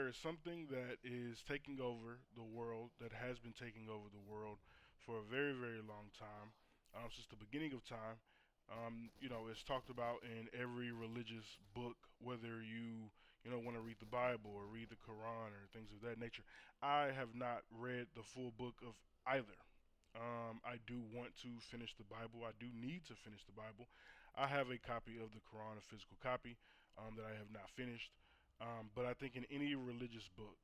there is something that is taking over the world, that has been taking over the world for a very, very long time, since the beginning of time. It's talked about in every religious book, whether you want to read the Bible or read the Quran or things of that nature. I have not read the full book of either. I do want to finish the Bible. I do need to finish the Bible. I have a copy of the Quran, a physical copy, that I have not finished. But I think in any religious book,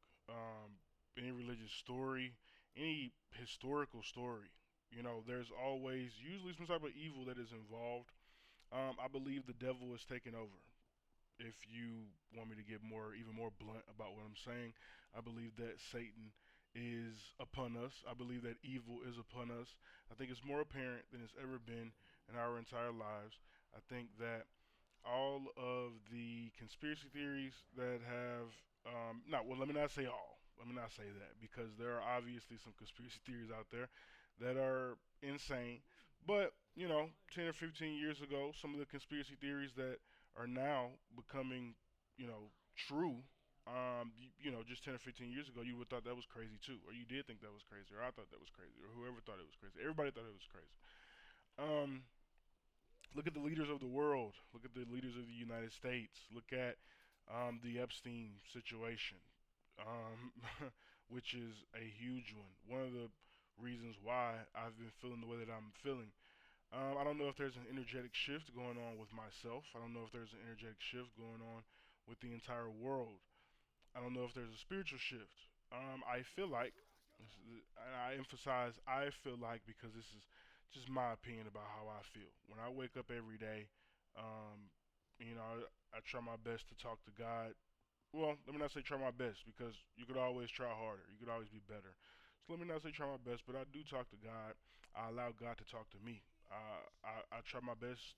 any religious story, any historical story, there's always usually some type of evil that is involved. I believe the devil is taking over. If you want me to get even more blunt about what I'm saying, I believe that Satan is upon us. I believe that evil is upon us. I think it's more apparent than it's ever been in our entire lives. I think that all of the conspiracy theories that have not well, let me not say all. Let me not say that, because there are obviously some conspiracy theories out there that are insane. But 10 or 15 years ago, some of the conspiracy theories that are now becoming, true. Just 10 or 15 years ago, you would have thought that was crazy too, or you did think that was crazy, or I thought that was crazy, or whoever thought it was crazy. Everybody thought it was crazy. Um, Look at the leaders of the world. Look at the leaders of the United States. Look at the Epstein situation, um, which is a huge one. One of the reasons why I've been feeling the way that I'm feeling. I don't know if there's an energetic shift going on with myself. I don't know if there's an energetic shift going on with the entire world. I don't know if there's a spiritual shift. I feel like, and I emphasize I feel like, because this is just my opinion about how I feel. When I wake up every day, um, I try my best to talk to God. Well, let me not say try my best, because you could always try harder. You could always be better. So let me not say try my best, but I do talk to God. I allow God to talk to me. I try my best.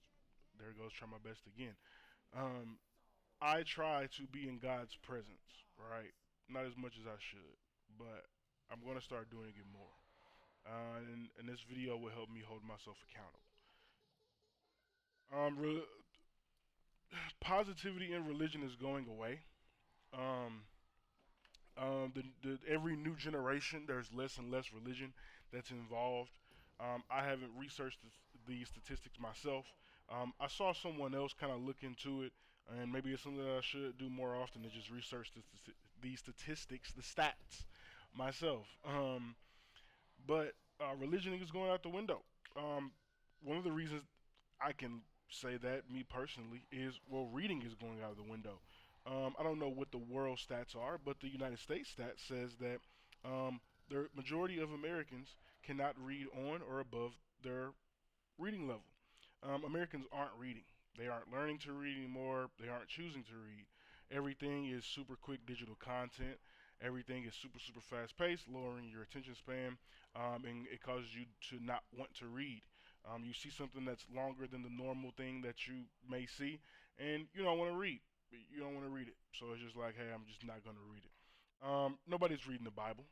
There goes try my best again. Um, I try to be in God's presence, right? Not as much as I should, but I'm going to start doing it more. And this video will help me hold myself accountable. Um, re- Positivity in religion is going away. Um, every new generation, there's less and less religion that's involved. I haven't researched the statistics myself. I saw someone else kind of look into it, and maybe it's something that I should do more often, to just research the statistics, the stats myself. But religion is going out the window. One of the reasons I can say that, me personally, is, well, reading is going out of the window. I don't know what the world stats are, but the United States stats says that the majority of Americans cannot read on or above their reading level. Americans aren't reading. They aren't learning to read anymore. They aren't choosing to read. Everything is super quick digital content. Everything is super, super fast paced, lowering your attention span, and it causes you to not want to read. You see something that's longer than the normal thing that you may see, and you don't want to read. You don't want to read it. So it's just like, hey, I'm just not going to read it. Nobody's reading the Bible.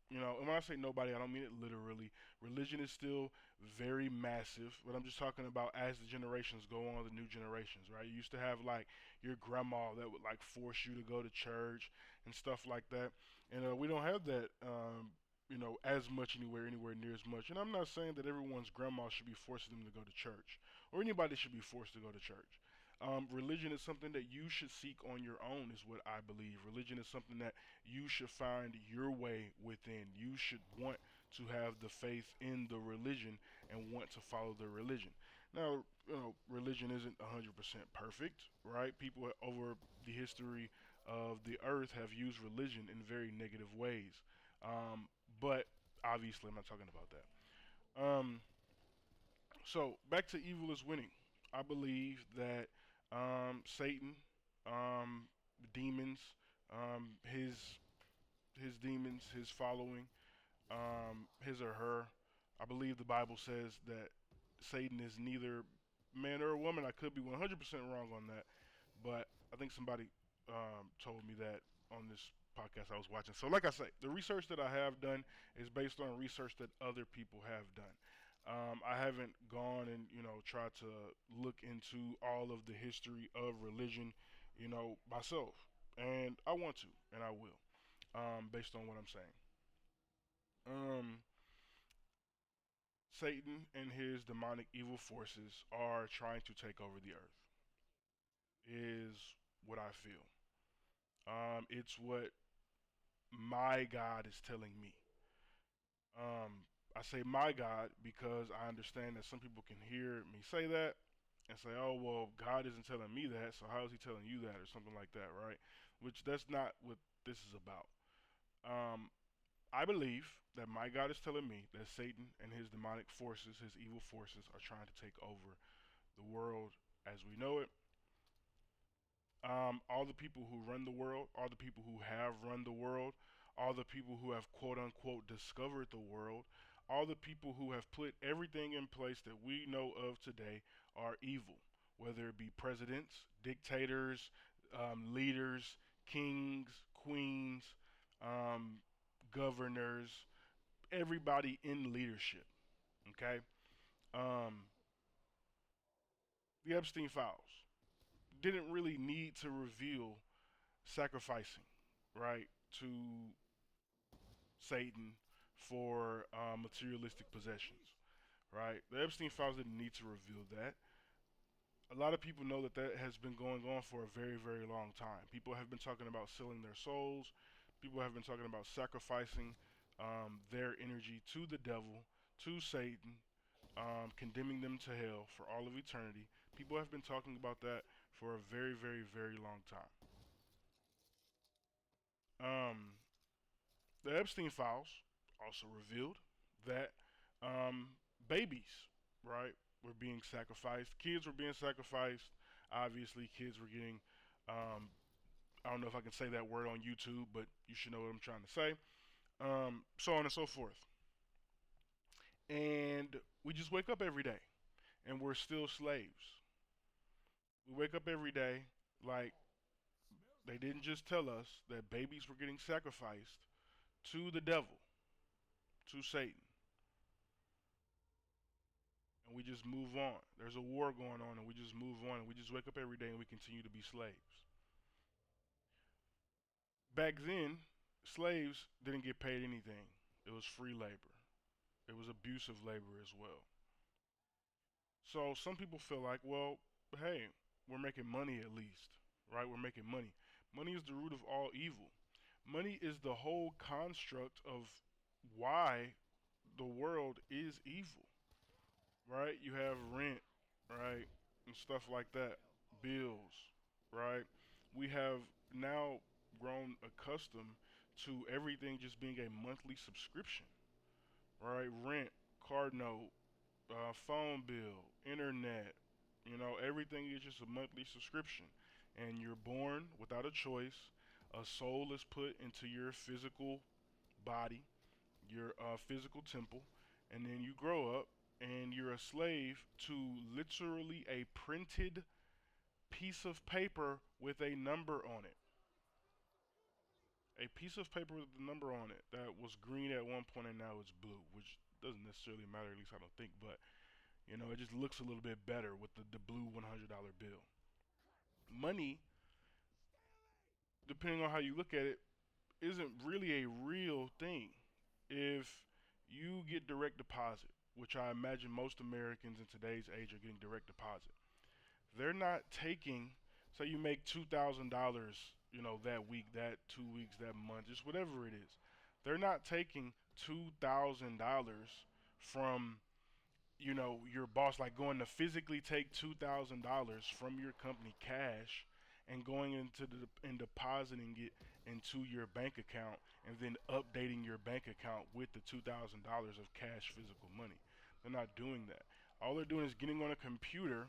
And when I say nobody, I don't mean it literally. Religion is still very massive, but I'm just talking about as the generations go on, the new generations, right? You used to have like your grandma that would like force you to go to church and stuff like that, and we don't have that. As much anywhere near as much. And I'm not saying that everyone's grandma should be forcing them to go to church, or anybody should be forced to go to church. Religion is something that you should seek on your own, is what I believe. Religion is something that you should find your way within. You should want to have the faith in the religion and want to follow the religion. Now, religion isn't 100% perfect, right? People over the history of the earth have used religion in very negative ways. But obviously, I'm not talking about that. Um, so back to evil is winning. I believe that Satan, um, demons, his demons, his following, his or her. I believe the Bible says that Satan is neither man or woman. I could be 100% wrong on that, but I think somebody told me that on this podcast I was watching. So, like I say, the research that I have done is based on research that other people have done. I haven't gone and tried to look into all of the history of religion, myself. and I want to, and I will, based on what I'm saying. Um, Satan and his demonic evil forces are trying to take over the earth. Is what I feel. It's what my God is telling me. I say my God because I understand that some people can hear me say that and say, "Oh, well, God isn't telling me that, so how is He telling you that?" or something like that, right? Which that's not what this is about. Um, I believe that my God is telling me that Satan and his demonic forces, his evil forces, are trying to take over the world as we know it. All the people who run the world, all the people who have run the world, all the people who have quote unquote discovered the world, all the people who have put everything in place that we know of today are evil. Whether it be presidents, dictators, leaders, kings, queens, um, governors, everybody in leadership. Okay, um, the Epstein files didn't really need to reveal sacrificing, right, to Satan for materialistic possessions, right? The Epstein files didn't need to reveal that. A lot of people know that that has been going on for a very, very long time. People have been talking about selling their souls. People have been talking about sacrificing their energy to the devil, to Satan, condemning them to hell for all of eternity. People have been talking about that for a very, very, very long time. Um, The Epstein files also revealed that um, babies, right, were being sacrificed. Kids were being sacrificed. Obviously, kids were getting, um, I don't know if I can say that word on YouTube, but you should know what I'm trying to say. So on and so forth. And we just wake up every day and we're still slaves. We wake up every day like they didn't just tell us that babies were getting sacrificed to the devil, to Satan, and we just move on. There's a war going on, and we just move on, and we just wake up every day and we continue to be slaves. Back then, slaves didn't get paid anything, it was free labor, it was abusive labor as well. So some people feel like, well, hey, we're making money at least, right? We're making money. Money is the root of all evil. Money is the whole construct of why the world is evil, right? You have rent, right, and stuff like that, bills, right? We have now grown accustomed to everything just being a monthly subscription, right? Rent, car note, phone bill, internet, everything is just a monthly subscription. And you're born without a choice. A soul is put into your physical body, your physical temple, and then you grow up and you're a slave to literally a printed piece of paper with a number on it. A piece of paper with a number on it that was green at one point and now it's blue, which doesn't necessarily matter, at least I don't think, but it just looks a little bit better with the blue $100 bill. Money, depending on how you look at it, isn't really a real thing. If you get direct deposit, which I imagine most Americans in today's age are getting direct deposit, they're not taking, say you make $2,000, that week, that 2 weeks, that month, just whatever it is. They're not taking $2,000 from, your boss, like going to physically take $2,000 from your company cash and going and depositing it into your bank account and then updating your bank account with the $2,000 of cash physical money. They're not doing that. All they're doing is getting on a computer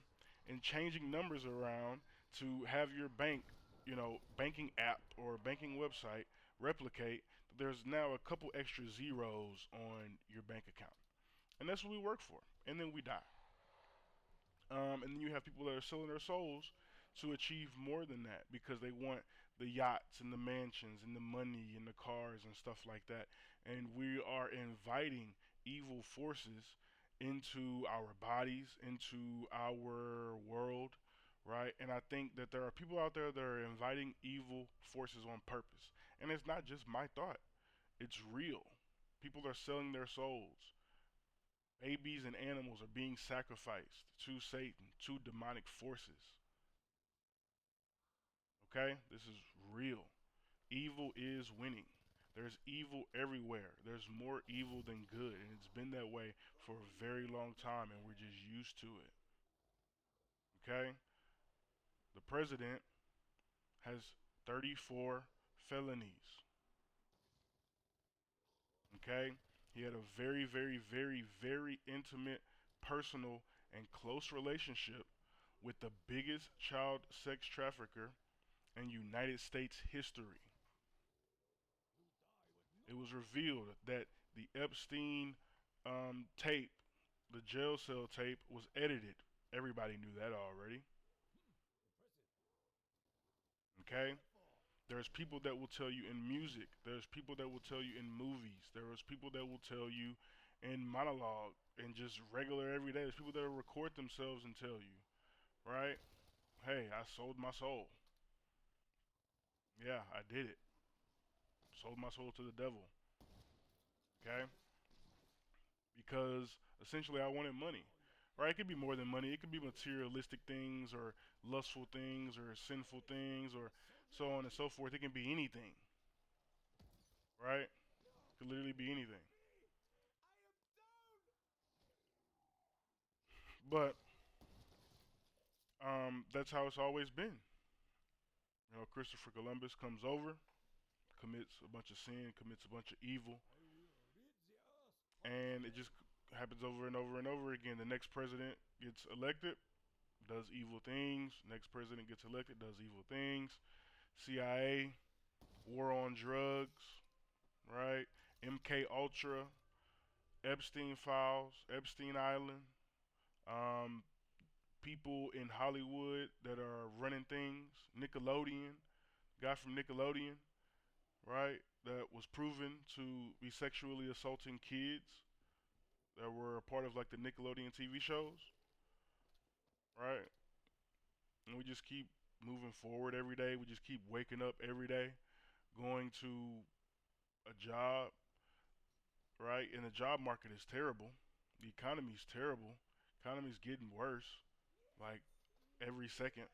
and changing numbers around to have your banking app or banking website replicate that there's now a couple extra zeros on your bank account. And that's what we work for. And then we die. And then you have people that are selling their souls to achieve more than that because they want the yachts and the mansions and the money and the cars and stuff like that. And we are inviting evil forces into our bodies, into our world, right? And I think that there are people out there that are inviting evil forces on purpose. And it's not just my thought, it's real. People are selling their souls. Babies and animals are being sacrificed to Satan, to demonic forces. Okay? This is real. Evil is winning. There's evil everywhere. There's more evil than good, and it's been that way for a very long time, and we're just used to it. Okay? The president has 34 felonies. Okay? He had a very, very, very, very intimate, personal, and close relationship with the biggest child sex trafficker in United States history. It was revealed that the Epstein tape, the jail cell tape, was edited. Everybody knew that already. Okay? There's people that will tell you in music. There's people that will tell you in movies. There's people that will tell you in monologue and just regular everyday. There's people that will record themselves and tell you, right? Hey, I sold my soul. Yeah, I did it. Sold my soul to the devil. Okay? Because essentially I wanted money. Right? It could be more than money. It could be materialistic things or lustful things or sinful things or so on and so forth. It can be anything. Right? It could literally be anything. But that's how it's always been. You know, Christopher Columbus comes over, commits a bunch of sin, commits a bunch of evil, and it just happens over and over and over again. The next president gets elected, does evil things. Next president gets elected, does evil things. CIA, war on drugs, right? MK Ultra, Epstein files, Epstein Island, um, people in Hollywood that are running things. Nickelodeon, guy from Nickelodeon, right? That was proven to be sexually assaulting kids that were a part of like the Nickelodeon TV shows, right? And we just keep moving forward every day. We just keep waking up every day, going to a job, right? And the job market is terrible. The economy is terrible. Economy's getting worse, like every second,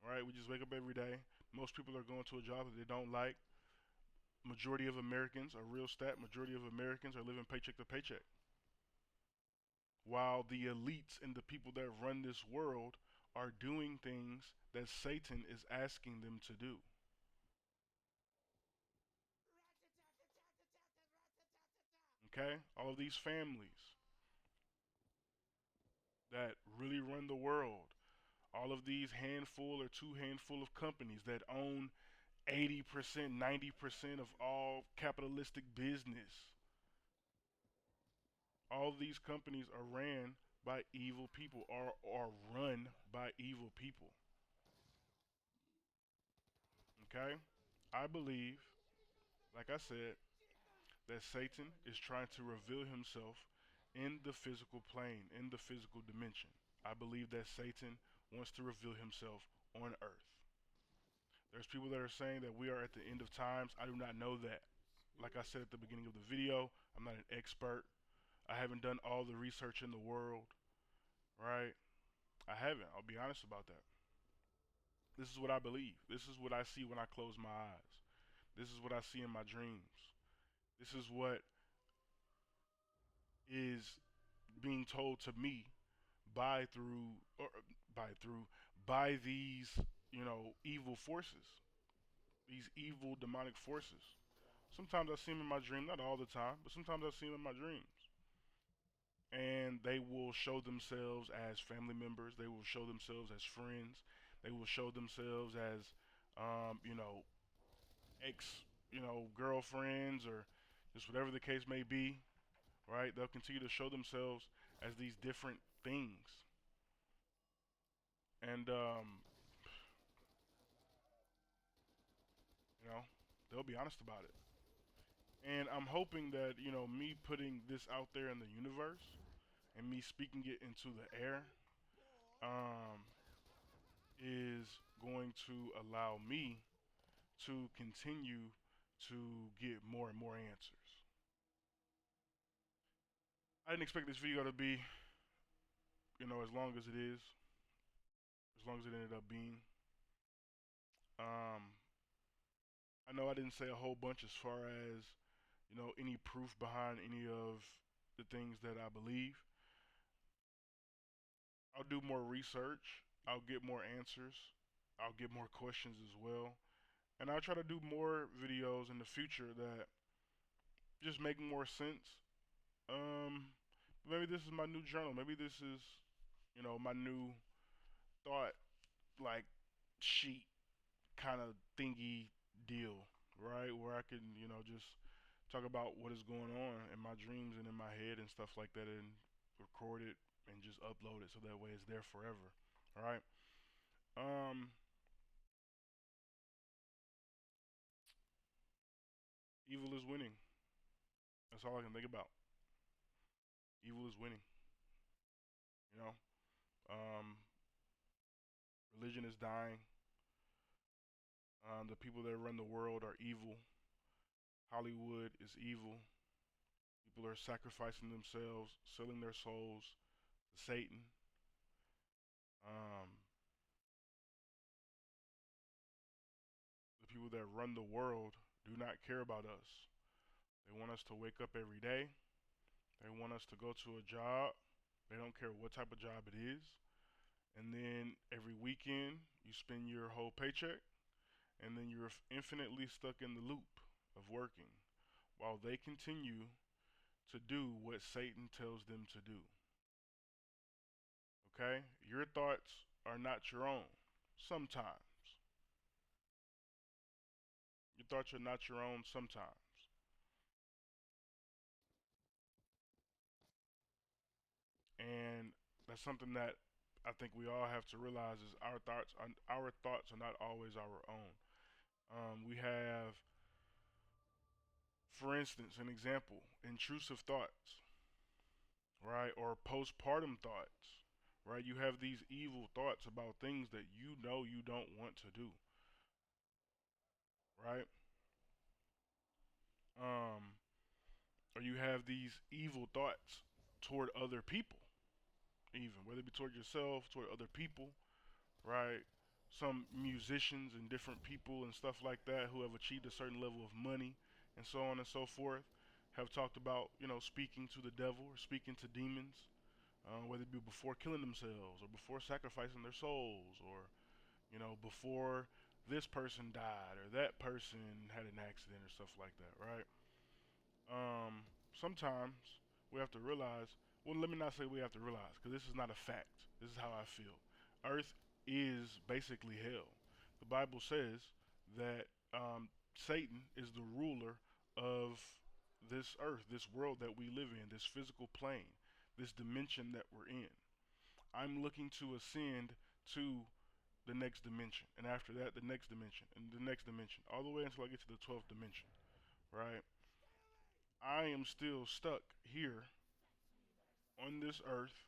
right? We just wake up every day. Most people are going to a job that they don't like. Majority of Americans, a real stat, majority of Americans are living paycheck to paycheck. While the elites and the people that run this world are doing things that Satan is asking them to do. Okay? All of these families that really run the world, all of these handful or two handful of companies that own 80%, 90% of all capitalistic business. All of these companies are ran by evil people or are run by evil people. Okay? I believe, like I said, that Satan is trying to reveal himself in the physical plane, in the physical dimension. I believe that Satan wants to reveal himself on earth. There's people that are saying that we are at the end of times. I do not know that. Like I said at the beginning of the video, I'm not an expert. I haven't done all the research in the world, right? I haven't. I'll be honest about that. This is what I believe. This is what I see when I close my eyes. This is what I see in my dreams. This is what is being told to me by through or by through by these, evil forces. These evil demonic forces. Sometimes I see them in my dream, not all the time, but sometimes I see them in my dreams. And they will show themselves as family members. They will show themselves as friends. They will show themselves as, ex, girlfriends or just whatever the case may be. Right? They'll continue to show themselves as these different things, and you know, they'll be honest about it. And I'm hoping that me putting this out there in the universe and me speaking it into the air, um, is going to allow me to continue to get more and more answers. I didn't expect this video to be, as long as it is, as long as it ended up being. Um, I know I didn't say a whole bunch as far as, any proof behind any of the things that I believe. I'll do more research. I'll get more answers. I'll get more questions as well. And I'll try to do more videos in the future that just make more sense. Um, Maybe this is my new journal. Maybe this is, my new thought like sheet kind of thingy deal, right? Where I can, just talk about what is going on in my dreams and in my head and stuff like that, and record it and just upload it so that way it's there forever, all right? Um, Evil is winning. That's all I can think about. Evil is winning. You know, um, religion is dying. The people that run the world are evil. Hollywood is evil. People are sacrificing themselves, selling their souls to Satan. Um, the people that run the world do not care about us. They want us to wake up every day. They want us to go to a job. They don't care what type of job it is. And then every weekend, you spend your whole paycheck, and then you're infinitely stuck in the loop of working while they continue to do what Satan tells them to do. Okay? Your thoughts are not your own. Sometimes. Your thoughts are not your own sometimes. And that's something that I think we all have to realize is our thoughts are not always our own. We have, for instance, an example, intrusive thoughts, right? Or postpartum thoughts, right? You have these evil thoughts about things that you know you don't want to do, right? Um, or you have these evil thoughts toward other people, even whether it be toward yourself, toward other people, right? Some musicians and different people and stuff like that who have achieved a certain level of money and so on and so forth have talked about, speaking to the devil or speaking to demons, whether it be before killing themselves or before sacrificing their souls, or, before this person died or that person had an accident or stuff like that, right? Sometimes we have to realize, well, let me not say we have to realize, because this is not a fact. This is how I feel. Earth is basically hell. The Bible says that Satan is the ruler of this earth, this world that we live in, this physical plane, this dimension that we're in. I'm looking to ascend to the next dimension, and after that, the next dimension, and the next dimension, all the way until I get to the 12th dimension, right? I am still stuck here on this earth,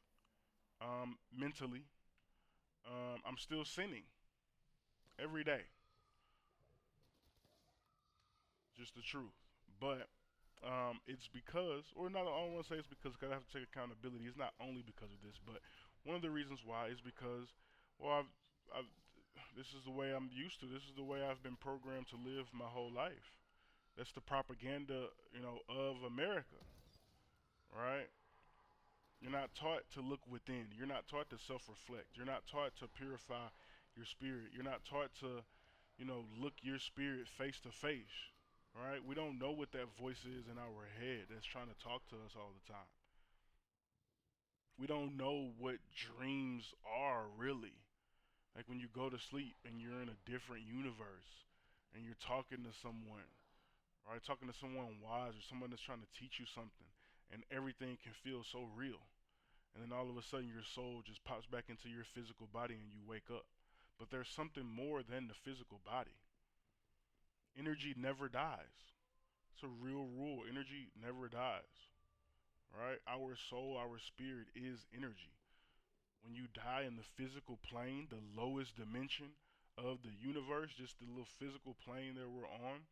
mentally. I'm still sinning every day, just the truth. But it's because, or not, I don't want to say it's because, 'cause I have to take accountability. It's not only because of this, but one of the reasons why is because, well, I've, this is the way I'm used to. This is the way I've been programmed to live my whole life. That's the propaganda, of America, right? You're not taught to look within. You're not taught to self-reflect. You're not taught to purify your spirit. You're not taught to, look your spirit face to face. Right? We don't know what that voice is in our head that's trying to talk to us all the time. We don't know what dreams are really. Like when you go to sleep and you're in a different universe and you're talking to someone, right? Talking to someone wise or someone that's trying to teach you something, and everything can feel so real. And then all of a sudden your soul just pops back into your physical body and you wake up. But there's something more than the physical body. Energy never dies. It's a real rule. Energy never dies. Right? Our soul, our spirit is energy. when you die in the physical plane, the lowest dimension of the universe, just the little physical plane that we're on,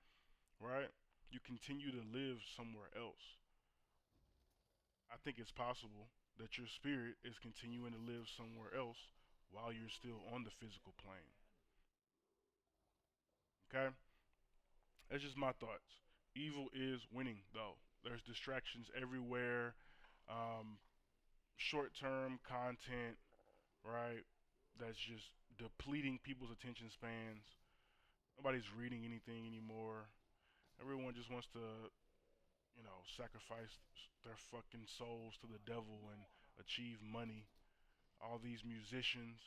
right? You continue to live somewhere else. I think it's possible that your spirit is continuing to live somewhere else while you're still on the physical plane. Okay? That's just my thoughts. Evil is winning, though. There's distractions everywhere. Um, Short-term content, right? That's just depleting people's attention spans. Nobody's reading anything anymore. Everyone just wants to, sacrifice their fucking souls to the devil and achieve money. All these musicians,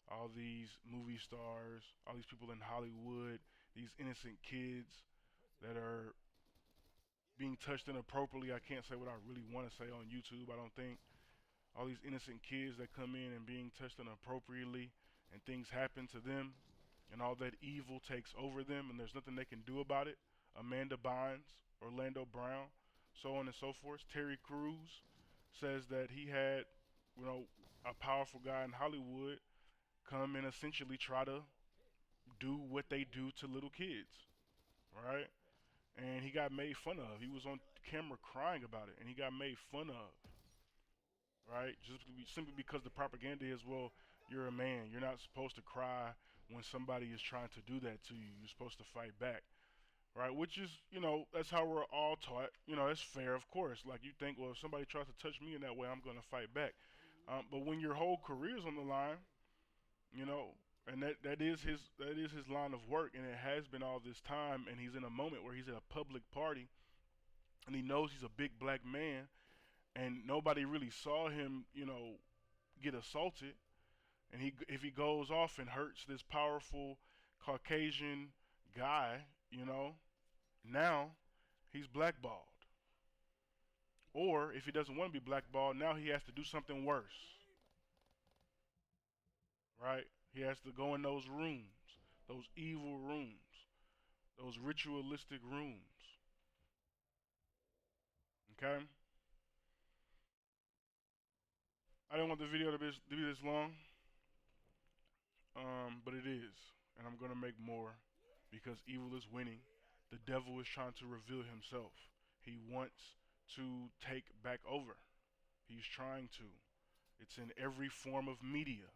all these movie stars, all these people in Hollywood, these innocent kids that are being touched inappropriately. I can't say what I really want to say on YouTube, I don't think. All these innocent kids that come in and being touched inappropriately and things happen to them and all that evil takes over them and there's nothing they can do about it. Amanda Bynes, Orlando Brown, so on and so forth. Terry Crews says that he had, a powerful guy in Hollywood come and essentially try to do what they do to little kids, right? And he got made fun of. He was on camera crying about it, and he got made fun of, right? Simply because the propaganda is, well, you're a man. You're not supposed to cry when somebody is trying to do that to you. You're supposed to fight back, right? Which is, that's how we're all taught. That's fair, of course. Like you think, well, if somebody tries to touch me in that way, I'm gonna fight back. But when your whole career's on the line, you know, and that is his line of work, and it has been all this time. And he's in a moment where he's at a public party, and he knows he's a big black man, and nobody really saw him, get assaulted. And if he goes off and hurts this powerful Caucasian guy, now he's blackballed. Or if he doesn't want to be blackballed, now he has to do something worse, right? He has to go in those rooms, those evil rooms, those ritualistic rooms. Okay? I didn't want the video to be this long, but it is. And I'm going to make more because evil is winning. The devil is trying to reveal himself. He wants to take back over. He's trying to. It's in every form of media.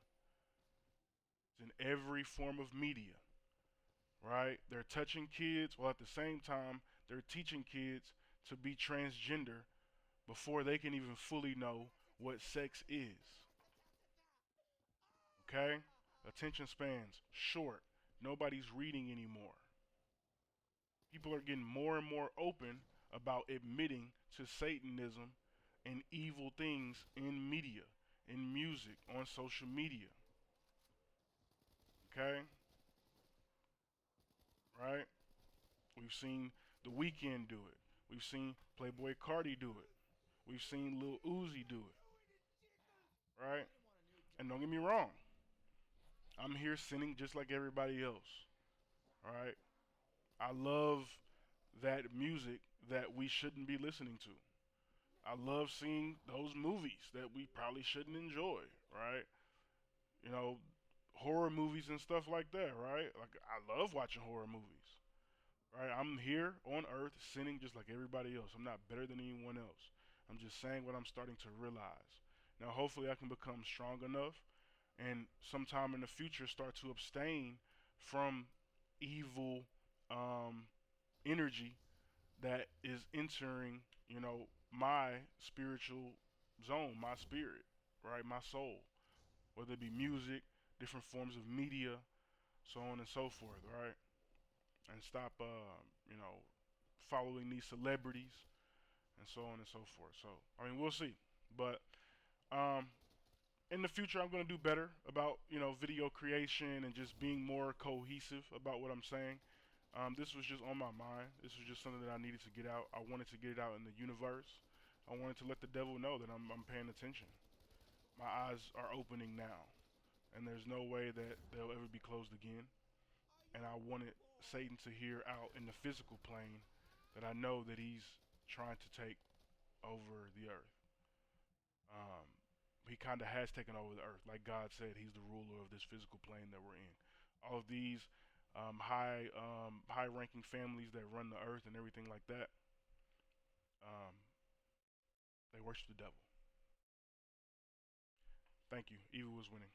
It's in every form of media, right? They're touching kids while at the same time they're teaching kids to be transgender before they can even fully know what sex is. Okay? Attention spans short. Nobody's reading anymore. People are getting more and more open about admitting to Satanism and evil things in media, in music, on social media. Okay? Right? We've seen The Weeknd do it. We've seen Playboy Cardi do it. We've seen Lil Uzi do it. Right? And don't get me wrong, I'm here sinning just like everybody else. Right? I love that music that we shouldn't be listening to. I love seeing those movies that we probably shouldn't enjoy, right? You know, horror movies and stuff like that, right? Like I love watching horror movies. Right? I'm here on earth sinning just like everybody else. I'm not better than anyone else. I'm just saying what I'm starting to realize. Now hopefully I can become strong enough and sometime in the future start to abstain from evil um, energy that is entering, my spiritual zone, my spirit, right, my soul, whether it be music, different forms of media, so on and so forth, right, and stop, following these celebrities and so on and so forth. So, I mean, we'll see, but um, in the future, I'm gonna do better about video creation and just being more cohesive about what I'm saying. This was just on my mind. This was just something that I needed to get out. I wanted to get it out in the universe. I wanted to let the devil know that I'm paying attention. My eyes are opening now, and there's no way that they'll ever be closed again. And I wanted Satan to hear out in the physical plane that I know that he's trying to take over the earth. Um, he kind of has taken over the earth. Like God said, he's the ruler of this physical plane that we're in. All of these high-ranking families that run the earth and everything like that, um, they worship the devil. Thank you. Evil was winning.